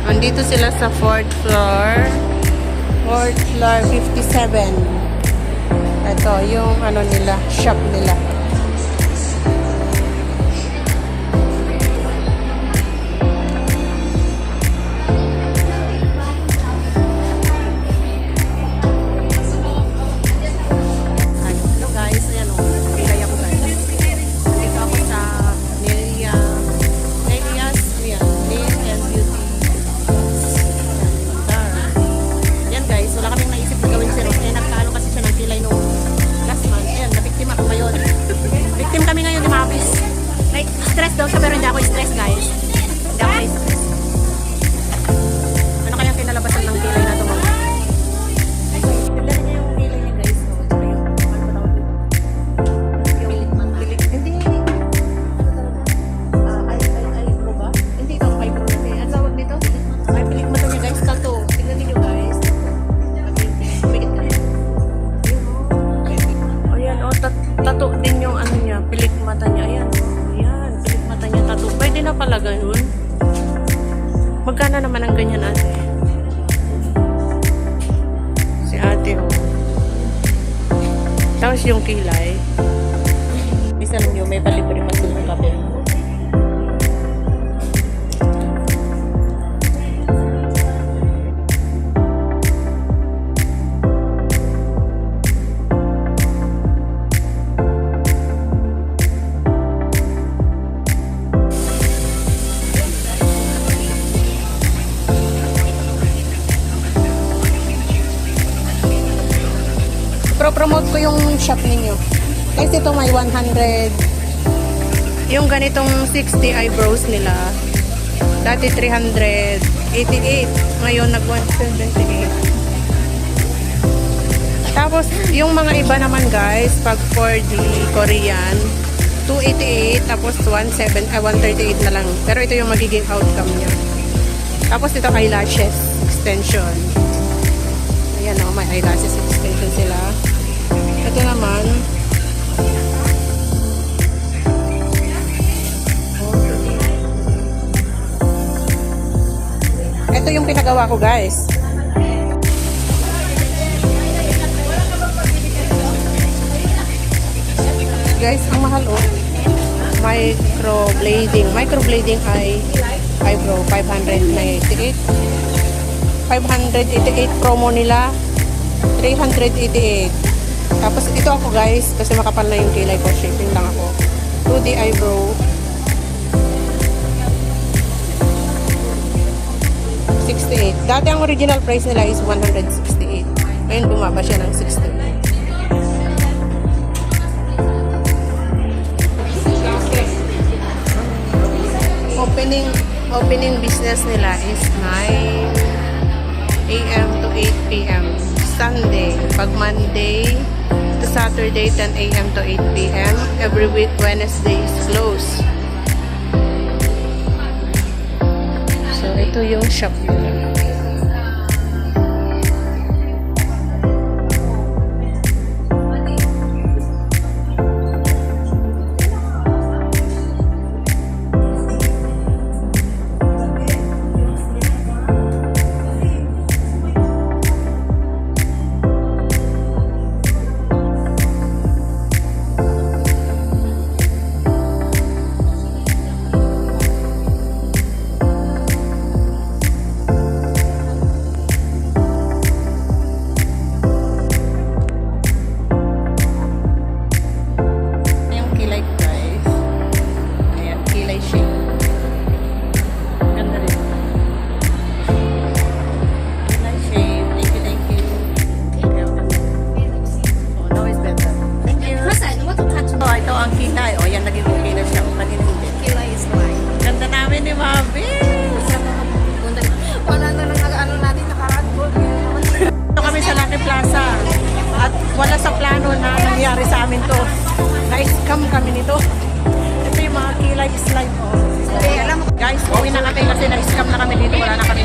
Andito sila sa 4th floor. 4th floor, 57. Ito, yung ano nila, shop nila. Stress daw siya pero hindi ako stress, guys. Hindi ako stress. Ano kayang kinalabasan ng kilay na ito, mga? Ganda niya yung kilay niya, guys. Tsaka yung ano ba tawag dito? Yung pilik. Hindi. Eyebrow ba? Hindi ito, eyebrow natin. Ano tawag dito? Ay, pilik mata niya, guys. Tattoo. Tignan niyo, guys. Pigit ka. Ayan, oh, tattoo din yung ano niya, pilik mata niya. Ayan, pwede na pala ganun. Magkano naman ang ganyan, ate? Si ate, oh. Tapos yung kilay. Isa lang yun, may palibre pa silang kape. Pro-promote ko yung shop ninyo. Kasi ito may 100. Yung ganitong 60 eyebrows nila. Dati 388. Ngayon nag-178. Tapos yung mga iba naman, guys, pag for the Korean, 288 tapos 138 na lang. Pero ito yung magiging outcome niya. Tapos ito eyelashes extension. Ayan o, may eyelashes extension sila. Ito naman, ito yung pinagawa ko, guys. Guys, ang mahal, oh. Microblading eyebrow 588. 588 promo nila 388. Tapos ito ako, guys, kasi makapal na yung kilay ko, shaping lang ako. 2D eyebrow 68. Dati ang original price nila is 168. Ngayon bumaba siya ng 68. Opening business nila is 9 AM to 8 PM. Sunday. Pag Monday to Saturday, 10 AM to 8 PM. Every week, Wednesday is closed. So, ito yung shop nila. Wala sa plano na nangyari sa amin to. Na-scam kami nito. Ito yung mga kilay slime. Oh. Guys, uwi na kami kasi na-scam na kami dito. Wala na kami